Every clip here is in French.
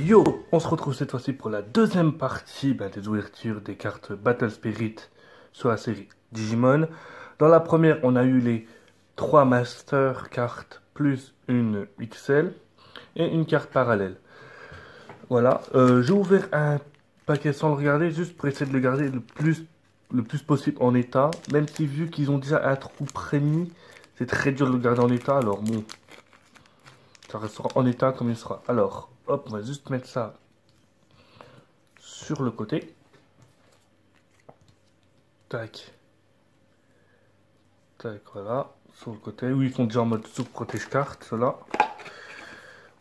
Yo, on se retrouve cette fois-ci pour la deuxième partie des ouvertures des cartes Battle Spirit sur la série Digimon. Dans la première, on a eu les 3 Master cartes plus une XL et une carte parallèle. Voilà, j'ai ouvert un paquet sans le regarder, juste pour essayer de le garder le plus possible en état. Même si vu qu'ils ont déjà un trou prémis, c'est très dur de le garder en état, alors bon, ça restera en état comme il sera. Alors, hop, on va juste mettre ça sur le côté. Tac. Tac, voilà. Sur le côté. Oui, ils sont déjà en mode sous-protège carte, ceux-là.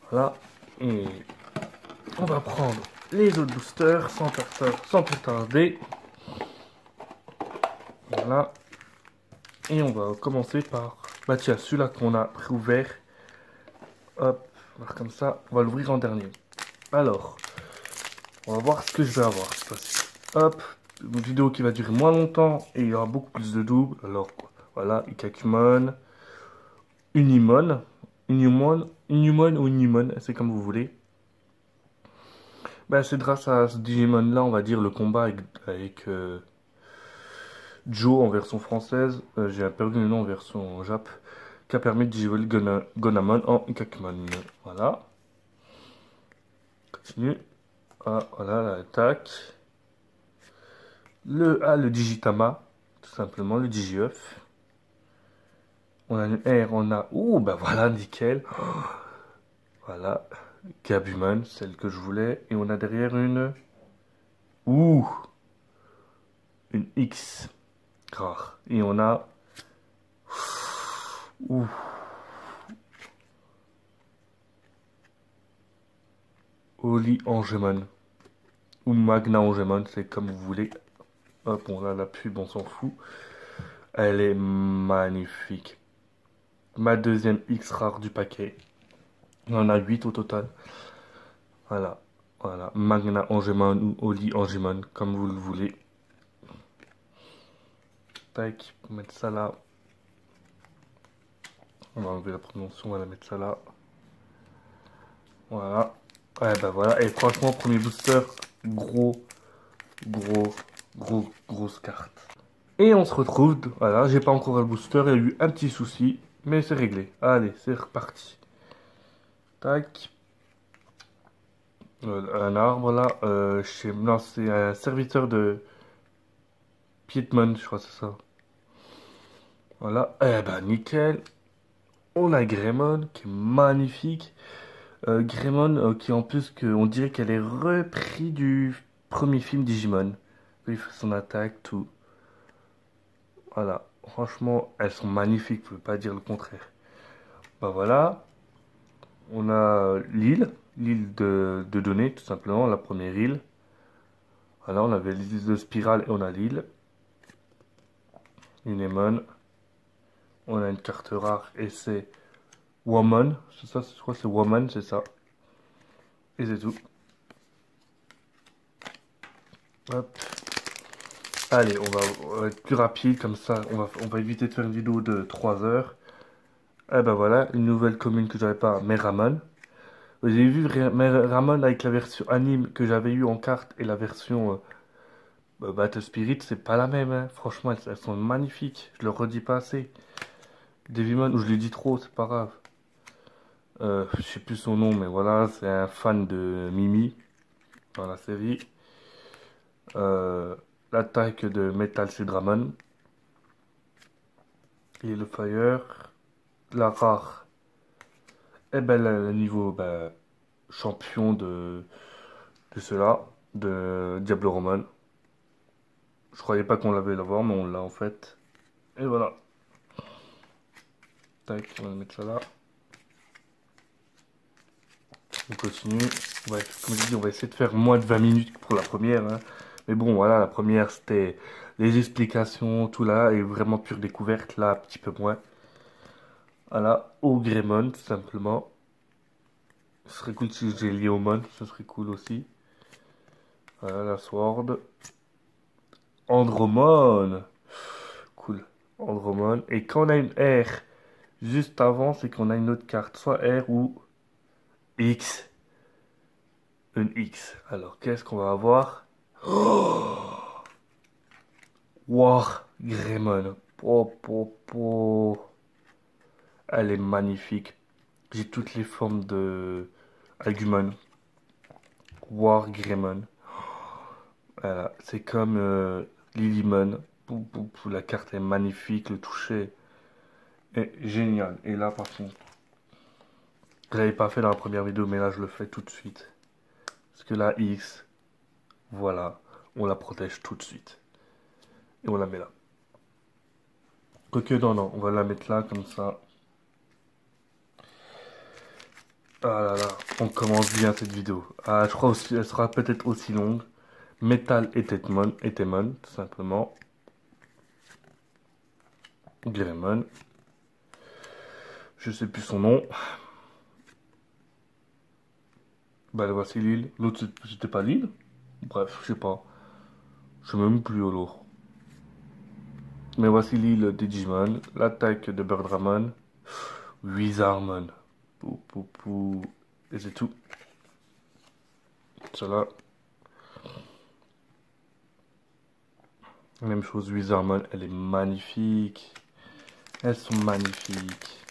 Voilà. Et on va prendre les autres boosters sans plus tarder. Voilà. Et on va commencer par... Bah tiens, celui-là qu'on a préouvert. Hop, on va faire comme ça. On va l'ouvrir en dernier. Alors, on va voir ce que je vais avoir cette fois-ci. Hop, une vidéo qui va durer moins longtemps et il y aura beaucoup plus de doubles. Alors, voilà, Ikakumon, Unimon ou Unimon, c'est comme vous voulez. Ben, c'est grâce à ce Digimon là, on va dire, le combat avec Joe en version française, j'ai perdu le nom en version Jap, qui a permis de digivoler Gonamon en Ikakumon. Voilà. Continue. Ah, voilà, l'attaque. Le Digitama, tout simplement, le Digiœuf. On a une R, on a... Ouh, bah voilà, nickel. Voilà. Gabumon, celle que je voulais. Et on a derrière une... Ouh, une X. Rare. Et on a... Ouh. Oli Angemon. Ou Magna Angemon, c'est comme vous voulez. Hop, on a la pub, on s'en fout. Elle est magnifique. Ma deuxième X rare du paquet. Il y en a 8 au total. Voilà. Voilà. Magna Angemon ou Oli Angemon, comme vous le voulez. Tac, on va mettre ça là. On va enlever la promotion, on va la mettre ça là. Voilà. Ouais, bah voilà. Et franchement, premier booster, grosse carte. Et on se retrouve, voilà, j'ai pas encore le booster, il y a eu un petit souci, mais c'est réglé. Allez, c'est reparti. Tac. Un arbre là, non, c'est un serviteur de Piedmon, je crois que c'est ça. Voilà, eh ben nickel. On a Greymon qui est magnifique. Greymon qui en plus, on dirait qu'elle est repris du premier film Digimon. Il fait son attaque, tout. Voilà, franchement, elles sont magnifiques, je ne peux pas dire le contraire. Bah voilà, on a l'île de données, tout simplement, la première île. Voilà, on avait l'île de spirale et on a l'île. Une Emon. On a une carte rare et c'est Woman. C'est ça, je crois que c'est Woman, c'est ça. Et c'est tout. Hop. Allez, on va être plus rapide, comme ça, on va éviter de faire une vidéo de 3 heures. Eh ben voilà, une nouvelle commune que j'avais pas, Meramon. Vous avez vu Meramon avec la version anime que j'avais eu en carte et la version Battle Spirit, c'est pas la même, hein. Franchement, elles sont magnifiques, je le redis pas assez. Devimon, ou je l'ai dit trop, c'est pas grave. Je sais plus son nom, mais voilà, c'est un fan de Mimi dans la série. L'attaque de Metal Cedramon. Et le Fire. La rare. Et ben le niveau champion de cela, de Diablo Roman. Je croyais pas qu'on l'avait l'avoir, mais on l'a en fait. Et voilà. Tac, on va mettre ça là. On continue. Ouais, comme je dis, on va essayer de faire moins de 20 minutes pour la première. Hein. Mais bon, voilà, la première c'était les explications, tout là, et vraiment pure découverte. Là, un petit peu moins. Voilà, au Greymon, tout simplement. Ce serait cool si j'ai Liomon, ce serait cool aussi. Voilà, la Sword. Andromon. Cool. Andromon. Et quand on a une R juste avant, c'est qu'on a une autre carte. Soit R ou X. une X. Alors, qu'est-ce qu'on va avoir? Oh, War Greymon. Elle est magnifique. J'ai toutes les formes de Agumon. War Greymon. Voilà, c'est comme Lilymon. La carte est magnifique, le toucher est génial. Et là, par contre, je l'avais pas fait dans la première vidéo, mais là, je le fais tout de suite. Parce que la X, voilà, on la protège tout de suite. Et on la met là. Quoique, non, non, on va la mettre là, comme ça. Ah là là, on commence bien cette vidéo. Ah, je crois aussi, elle sera peut-être aussi longue. Metal et Temon, tout simplement. Greymon. Je sais plus son nom. Bah, voici l'île. L'autre, c'était pas l'île. Bref, je sais pas. Je sais même plus au lourd. Mais voici l'île des Digimon. L'attaque de Birdramon. Wizardmon. Pou. Et c'est tout. Cela. Même chose, Wizardmon. Elle est magnifique. Elles sont magnifiques.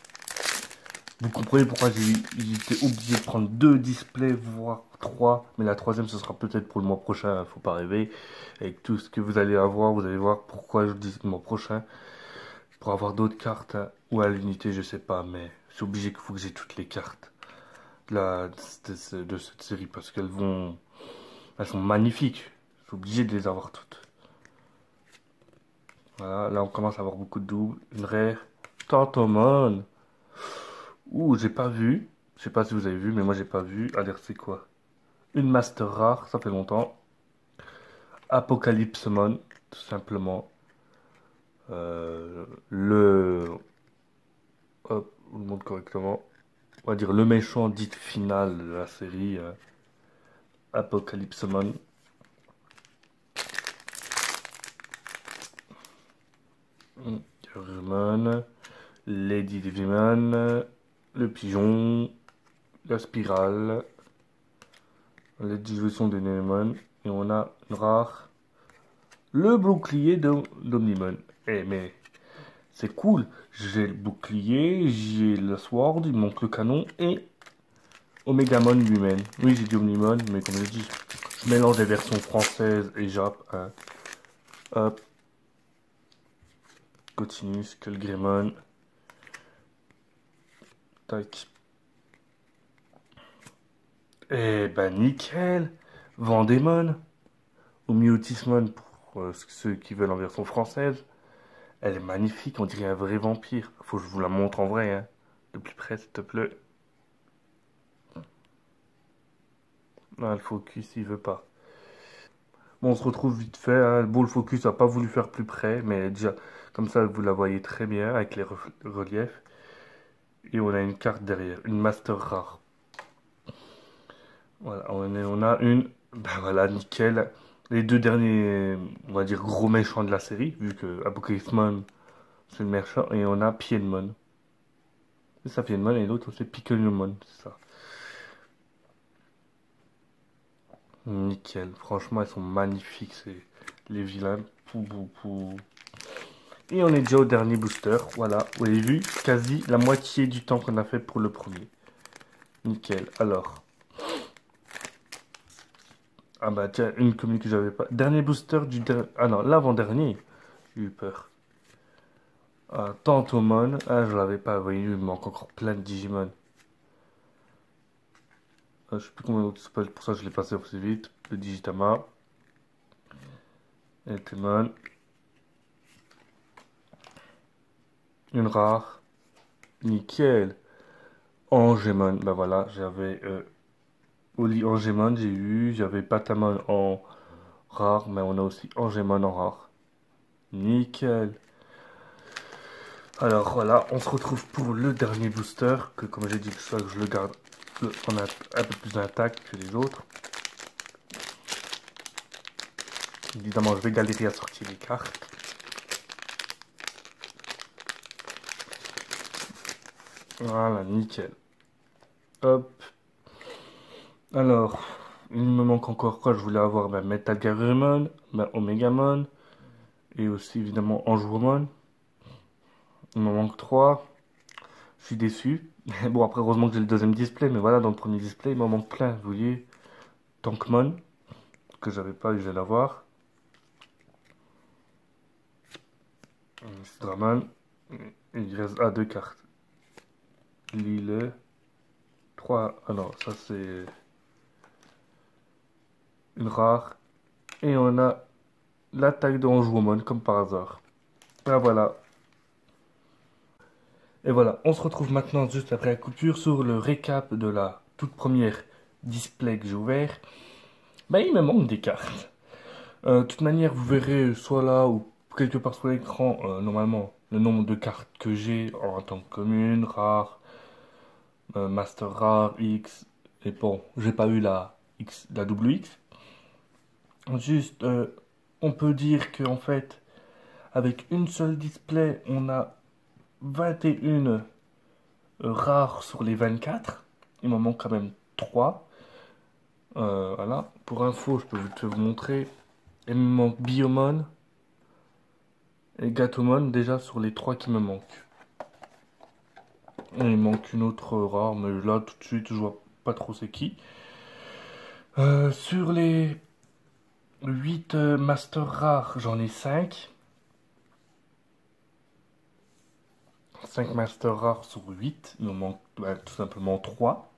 Vous comprenez pourquoi j'ai été obligé de prendre 2 displays, voire 3. Mais la troisième, ce sera peut-être pour le mois prochain. Faut pas rêver. Avec tout ce que vous allez avoir, vous allez voir pourquoi je dis le mois prochain. Pour avoir d'autres cartes, hein, ou à l'unité, je sais pas. Mais c'est obligé qu'il faut que j'ai toutes les cartes de cette série. Parce elles sont magnifiques. Je suis obligé de les avoir toutes. Voilà, là on commence à avoir beaucoup de doubles. Une rare. Tantomon. Ouh, j'ai pas vu. Je sais pas si vous avez vu, mais moi j'ai pas vu. Allez, c'est quoi? Une master rare, ça fait longtemps. Apocalypsemon, tout simplement. Le. Hop, on le montre correctement. On va dire le méchant dit final de la série. Apocalypsemon. Digimon. Lady Digimon. Le pigeon. La spirale. Les divisions de Némon. Et on a une rare. Le bouclier d'Omnimon. Eh mais c'est cool. J'ai le bouclier, j'ai le sword, il manque le canon et Omegamon lui-même. Oui, j'ai dit Omnimon, mais comme je dis, je mélange les versions françaises et Jap. Hein. Hop. Continue, Skullgreymon. Tac. Eh ben nickel. Vendémon. Ou Mutismon pour ceux qui veulent en version française. Elle est magnifique, on dirait un vrai vampire. Faut que je vous la montre en vrai, hein. De plus près, s'il te plaît. Non, le focus, il veut pas. Bon, on se retrouve vite fait, hein. Bon, le focus n'a pas voulu faire plus près, mais déjà, comme ça, vous la voyez très bien avec les reliefs. Et on a une carte derrière, une master rare. Voilà, on a une. Ben voilà, nickel. Les deux derniers, on va dire, gros méchants de la série, vu que Apocalypsemon, c'est le méchant, et on a Piedmon. C'est ça, Piedmon, et l'autre, c'est Piccolomon, c'est ça. Nickel, franchement, elles sont magnifiques, les vilains. Pou. Et on est déjà au dernier booster, voilà, vous avez vu, quasi la moitié du temps qu'on a fait pour le premier. Nickel, alors. Ah bah tiens, une commune que j'avais pas. Dernier booster du dernier... Ah non, l'avant-dernier. J'ai eu peur. Ah, Tantomon. Ah, je l'avais pas. Vous voyez, il me manque encore plein de Digimon. Ah, je sais plus combien d'autres spells, pour ça je l'ai passé aussi vite. Le Digitama. Eltemon. Une rare. Nickel. Angemon. Bah voilà, j'avais... Oli Angemon, j'ai eu. J'avais Patamon en rare, mais on a aussi Angemon en rare. Nickel. Alors voilà, on se retrouve pour le dernier booster, que comme j'ai dit que ça, je le garde on a un peu plus intact que les autres. Évidemment, je vais galérer à sortir les cartes. Voilà, nickel. Hop. Alors, Il me manque encore quoi? Je voulais avoir Metal Garurumon, Omegamon, et aussi évidemment Anjouamon. Il me manque 3. Je suis déçu. Bon, après, heureusement que j'ai le deuxième display, mais voilà, dans le premier display, il m'en manque plein. Vous voyez, Tankmon, que j'avais pas et je vais l'avoir. Dramon. Il reste deux cartes. Lille. 3. Ah non, ça c'est une rare. Et on a l'attaque de Anjouamon, comme par hasard. Ah voilà. Et voilà, on se retrouve maintenant juste après la coupure sur le récap de la toute première display que j'ai ouvert. Ben, il me manque des cartes. De toute manière, vous verrez soit là ou quelque part sur l'écran, normalement, le nombre de cartes que j'ai en tant que commune, rare, master rare, X. Et bon, j'ai pas eu la X, la double X. Juste, on peut dire qu'en fait, avec une seule display, on a 21 rares sur les 24. Il m'en manque quand même 3. Voilà. Pour info, je peux vous montrer. Il me manque Biomon et Gatomon déjà sur les 3 qui me manquent. Et il manque une autre rare, mais là tout de suite je vois pas trop c'est qui. Sur les 8 Master Rares, j'en ai 5. 5 Master Rares sur 8. Il me manque tout simplement 3.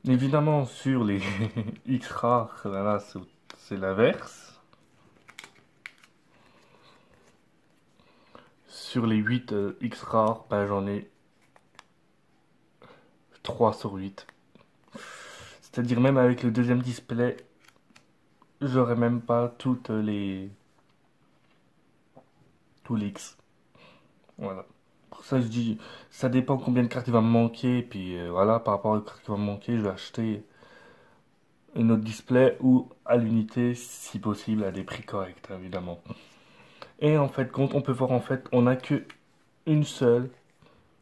Évidemment, sur les X rares, là, c'est l'inverse. Sur les 8 X rares, ben, j'en ai 3 sur 8. C'est-à-dire même avec le deuxième display, j'aurais même pas tous les X. Voilà. Pour ça, je dis, ça dépend combien de cartes il va me manquer. Et puis voilà, par rapport aux cartes qui vont me manquer, je vais acheter une autre display ou à l'unité, si possible, à des prix corrects, évidemment. Et en fait, quand on peut voir, en fait, on n'a que une seule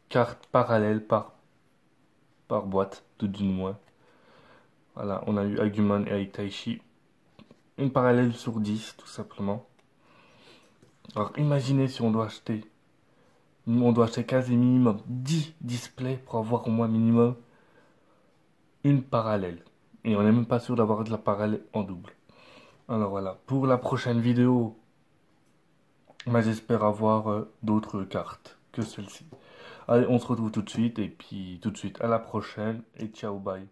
carte parallèle par boîte, de d'une moins. Voilà, on a eu Agumon et Aitaishi. Une parallèle sur 10, tout simplement. Alors, imaginez si on doit acheter quasi minimum 10 displays pour avoir au moins minimum une parallèle. Et on n'est même pas sûr d'avoir de la parallèle en double. Alors voilà, pour la prochaine vidéo, j'espère avoir d'autres cartes que celle-ci. Allez, on se retrouve tout de suite et puis tout de suite à la prochaine et ciao bye.